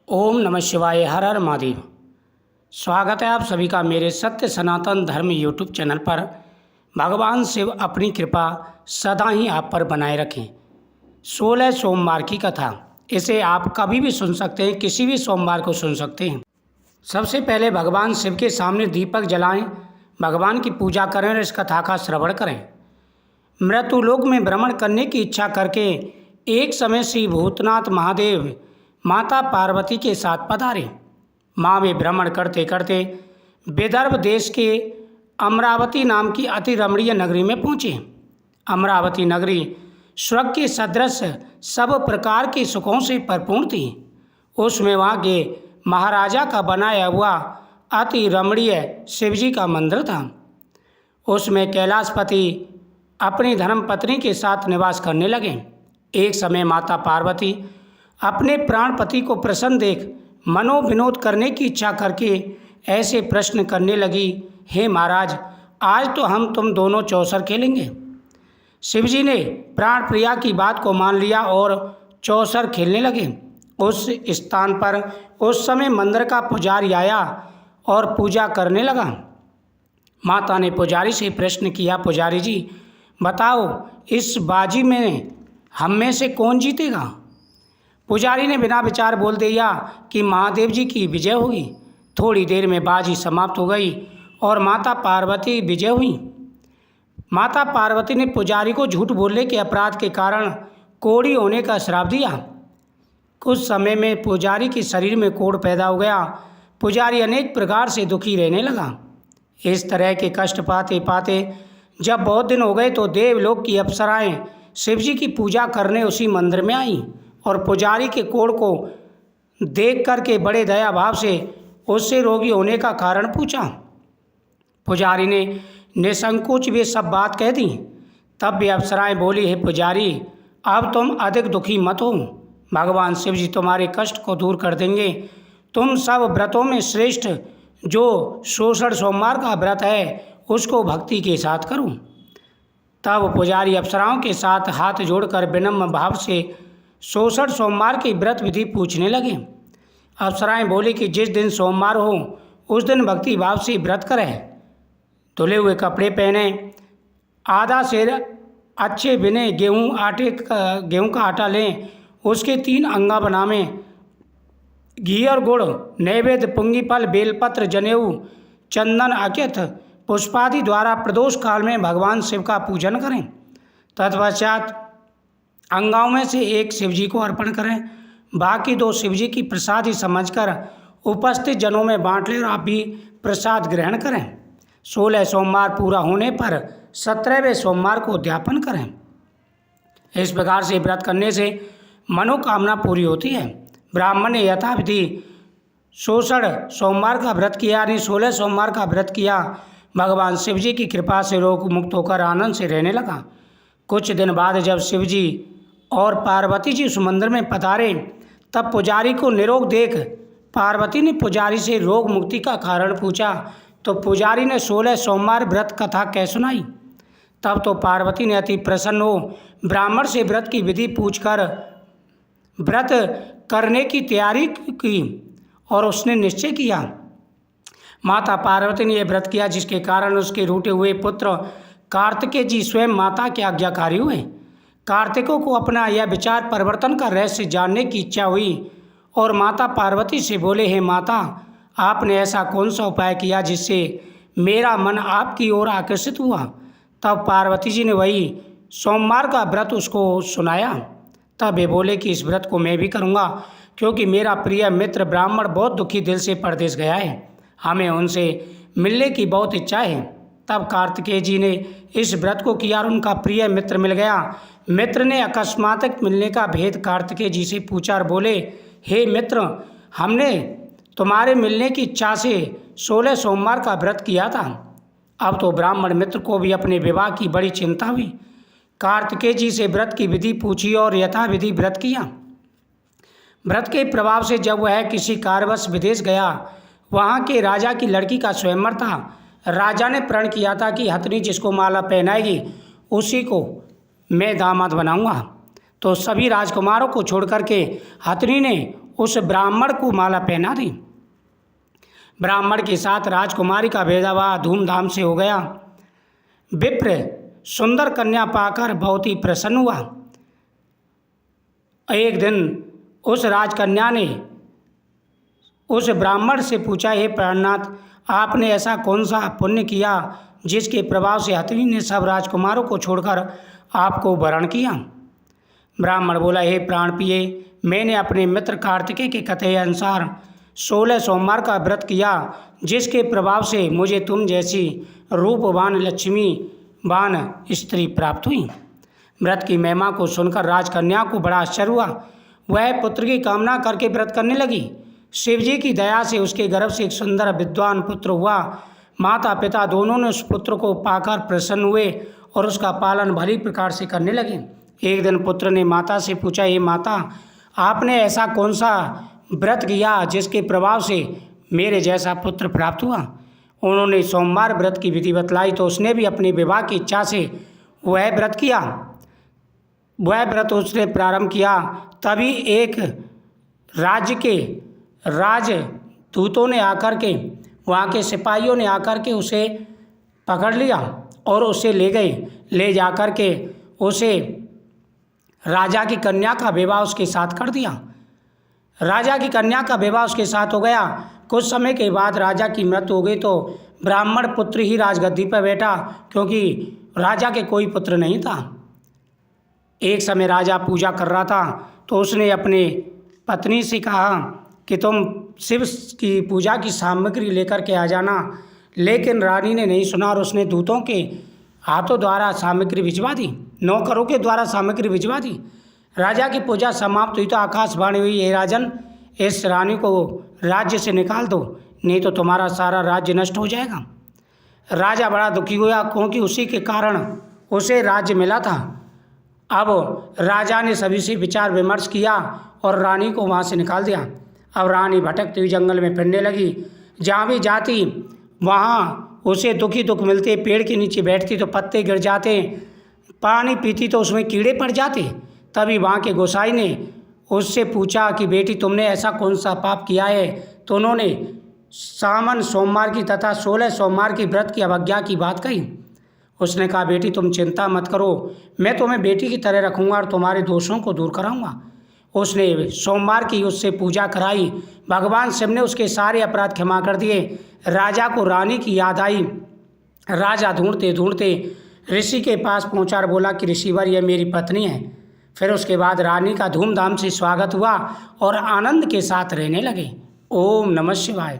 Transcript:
ओम नमः शिवाय। हर हर महादेव। स्वागत है आप सभी का मेरे सत्य सनातन धर्म यूट्यूब चैनल पर। भगवान शिव अपनी कृपा सदा ही आप पर बनाए रखें। 16 सोमवार की कथा, इसे आप कभी भी सुन सकते हैं, किसी भी सोमवार को सुन सकते हैं। सबसे पहले भगवान शिव के सामने दीपक जलाएं, भगवान की पूजा करें और इस कथा का श्रवण करें। मृत्युलोक में भ्रमण करने की इच्छा करके एक समय श्री भूतनाथ महादेव माता पार्वती के साथ पधारे। माँ वे भ्रमण करते करते विदर्भ देश के अमरावती नाम की अति रमणीय नगरी में पहुँचे। अमरावती नगरी स्वर्ग के सदृश सब प्रकार के सुखों से परिपूर्ण थी। उसमें वहाँ के महाराजा का बनाया हुआ अति रमणीय शिवजी का मंदिर था। उसमें कैलाशपति अपनी धर्मपत्नी के साथ निवास करने लगे। एक समय माता पार्वती अपने प्राणपति को प्रसन्न देख मनोविनोद करने की इच्छा करके ऐसे प्रश्न करने लगी, हे महाराज, आज तो हम तुम दोनों चौसर खेलेंगे। शिवजी ने प्राण प्रिया की बात को मान लिया और चौसर खेलने लगे। उस स्थान पर उस समय मंदिर का पुजारी आया और पूजा करने लगा। माता ने पुजारी से प्रश्न किया, पुजारी जी बताओ, इस बाजी में हम में से कौन जीतेगा? पुजारी ने बिना विचार बोल दिया कि महादेव जी की विजय होगी। थोड़ी देर में बाजी समाप्त हो गई और माता पार्वती विजय हुई। माता पार्वती ने पुजारी को झूठ बोलने के अपराध के कारण कोढ़ी होने का श्राप दिया। कुछ समय में पुजारी के शरीर में कोढ़ पैदा हो गया। पुजारी अनेक प्रकार से दुखी रहने लगा। इस तरह के कष्ट पाते पाते जब बहुत दिन हो गए तो देवलोक की अप्सराएं शिवजी की पूजा करने उसी मंदिर में आईं और पुजारी के कोढ़ को देख करके बड़े दया भाव से उससे रोगी होने का कारण पूछा। पुजारी ने निसंकोच वे सब बात कह दी। तब भी अप्सराएं बोली, हे पुजारी, अब तुम अधिक दुखी मत हो, भगवान शिव जी तुम्हारे कष्ट को दूर कर देंगे। तुम सब व्रतों में श्रेष्ठ जो 16 सोमवार का व्रत है उसको भक्ति के साथ करो। तब पुजारी अप्सराओं के साथ हाथ जोड़कर विनम्र भाव से 16 सोमवार की व्रत विधि पूछने लगे। अप्सराएं बोली कि जिस दिन सोमवार हो उस दिन भक्ति भाव से व्रत करें। धुले हुए कपड़े पहने, आधा सेर अच्छे बिने गेहूं का आटा लें, उसके 3 अंगा बनावें, घी और गुड़, नैवेद्य, पुंगी फल, बेलपत्र, जनेऊ, चंदन, अक्षत, पुष्पादि द्वारा प्रदोष काल में भगवान शिव का पूजन करें। तत्पश्चात अंगाओं में से एक शिवजी को अर्पण करें, बाकी 2 शिवजी की प्रसादी समझकर उपस्थित जनों में बांट लें और आप भी प्रसाद ग्रहण करें। 16 सोमवार पूरा होने पर 17वें सोमवार को उद्यापन करें। इस प्रकार से व्रत करने से मनोकामना पूरी होती है। ब्राह्मण ने यथाविधि 16 सोमवार का व्रत किया, यानी 16 सोमवार का व्रत किया। भगवान शिवजी की कृपा से रोग मुक्त होकर आनंद से रहने लगा। कुछ दिन बाद जब शिवजी और पार्वती जी उस मंदिर में पधारे तब पुजारी को निरोग देख पार्वती ने पुजारी से रोग मुक्ति का कारण पूछा तो पुजारी ने 16 सोमवार व्रत कथा कह सुनाई। तब तो पार्वती ने अति प्रसन्न हो ब्राह्मण से व्रत की विधि पूछकर व्रत करने की तैयारी की और उसने निश्चय किया। माता पार्वती ने यह व्रत किया जिसके कारण उसके रूठे हुए पुत्र कार्तिकेय जी स्वयं माता के आज्ञाकारी हुए। कार्तिकों को अपना यह विचार परिवर्तन का रहस्य जानने की इच्छा हुई और माता पार्वती से बोले, हे माता, आपने ऐसा कौन सा उपाय किया जिससे मेरा मन आपकी ओर आकर्षित हुआ? तब पार्वती जी ने वही सोमवार का व्रत उसको सुनाया। तब वे बोले कि इस व्रत को मैं भी करूँगा, क्योंकि मेरा प्रिय मित्र ब्राह्मण बहुत दुखी दिल से परदेश गया है, हमें उनसे मिलने की बहुत इच्छा है। तब कार्तिकेय जी ने इस व्रत को किया और उनका प्रिय मित्र मिल गया। मित्र ने अकस्मात मिलने का भेद कार्तिकेय जी से पूछा और बोले, हे मित्र, हमने तुम्हारे मिलने की इच्छा से 16 सोमवार का व्रत किया था। अब तो ब्राह्मण मित्र को भी अपने विवाह की बड़ी चिंता हुई। कार्तिकेय जी से व्रत की विधि पूछी और यथाविधि व्रत किया। व्रत के प्रभाव से जब वह किसी कार्यवश विदेश गया, वहाँ के राजा की लड़की का स्वयंवर था। राजा ने प्रण किया था कि हथनी जिसको माला पहनाएगी उसी को मैं दामाद बनाऊंगा। तो सभी राजकुमारों को छोड़ करके हथनी ने उस ब्राह्मण को माला पहना दी। ब्राह्मण के साथ राजकुमारी का विवाह धूमधाम से हो गया। विप्र सुंदर कन्या पाकर बहुत ही प्रसन्न हुआ। एक दिन उस राजकन्या ने उस ब्राह्मण से पूछा, हे प्राणनाथ, आपने ऐसा कौन सा पुण्य किया जिसके प्रभाव से हथिनी ने सब राजकुमारों को छोड़कर आपको वरण किया? ब्राह्मण बोला, हे प्राण प्रिय, मैंने अपने मित्र कार्तिकेय के कथन अनुसार 16 सोमवार का व्रत किया, जिसके प्रभाव से मुझे तुम जैसी रूपवान लक्ष्मीवान स्त्री प्राप्त हुई। व्रत की महिमा को सुनकर राजकन्या को बड़ा आश्चर्य हुआ। वह पुत्र की कामना करके व्रत करने लगी। शिवजी की दया से उसके गर्भ से एक सुंदर विद्वान पुत्र हुआ। माता पिता दोनों ने उस पुत्र को पाकर प्रसन्न हुए और उसका पालन भली प्रकार से करने लगे। एक दिन पुत्र ने माता से पूछा, हे माता, आपने ऐसा कौन सा व्रत किया जिसके प्रभाव से मेरे जैसा पुत्र प्राप्त हुआ? उन्होंने सोमवार व्रत की विधि बतलाई तो उसने भी अपने विवाह की इच्छा से वह व्रत किया। वह व्रत उसने प्रारंभ किया, तभी एक राज्य के राजदूतों ने आकर के, वहाँ के सिपाहियों ने आकर के उसे पकड़ लिया और उसे ले गए। ले जाकर के उसे राजा की कन्या का विवाह उसके साथ कर दिया। राजा की कन्या का विवाह उसके साथ हो गया। कुछ समय के बाद राजा की मृत्यु हो गई तो ब्राह्मण पुत्र ही राजगद्दी पर बैठा, क्योंकि राजा के कोई पुत्र नहीं था। एक समय राजा पूजा कर रहा था तो उसने अपने पत्नी से कहा कि तुम शिव की पूजा की सामग्री लेकर के आ जाना, लेकिन रानी ने नहीं सुना और उसने दूतों के हाथों द्वारा सामग्री भिजवा दी, नौकरों के द्वारा सामग्री भिजवा दी। राजा की पूजा समाप्त हुई तो आकाशवाणी हुई, हे राजन, इस रानी को राज्य से निकाल दो, नहीं तो तुम्हारा सारा राज्य नष्ट हो जाएगा। राजा बड़ा दुखी हुआ, क्योंकि उसी के कारण उसे राज्य मिला था। अब राजा ने सभी से विचार विमर्श किया और रानी को वहाँ से निकाल दिया। अब रानी भटकती हुई जंगल में फिरने लगी। जहाँ भी जाती वहाँ उसे दुखी दुख मिलते। पेड़ के नीचे बैठती तो पत्ते गिर जाते, पानी पीती तो उसमें कीड़े पड़ जाते। तभी वहाँ के गोसाई ने उससे पूछा कि बेटी, तुमने ऐसा कौन सा पाप किया है? तो उन्होंने सावन सोमवार की तथा 16 सोमवार की व्रत की अवज्ञा की बात कही। उसने कहा, बेटी तुम चिंता मत करो, मैं तुम्हें बेटी की तरह रखूँगा और तुम्हारे दोषों को दूर कराऊँगा। उसने सोमवार की उससे पूजा कराई। भगवान शिव ने उसके सारे अपराध क्षमा कर दिए। राजा को रानी की याद आई। राजा ढूंढते ढूंढते ऋषि के पास पहुंचा और बोला कि ऋषिवर, यह मेरी पत्नी है। फिर उसके बाद रानी का धूमधाम से स्वागत हुआ और आनंद के साथ रहने लगे। ओम नमः शिवाय।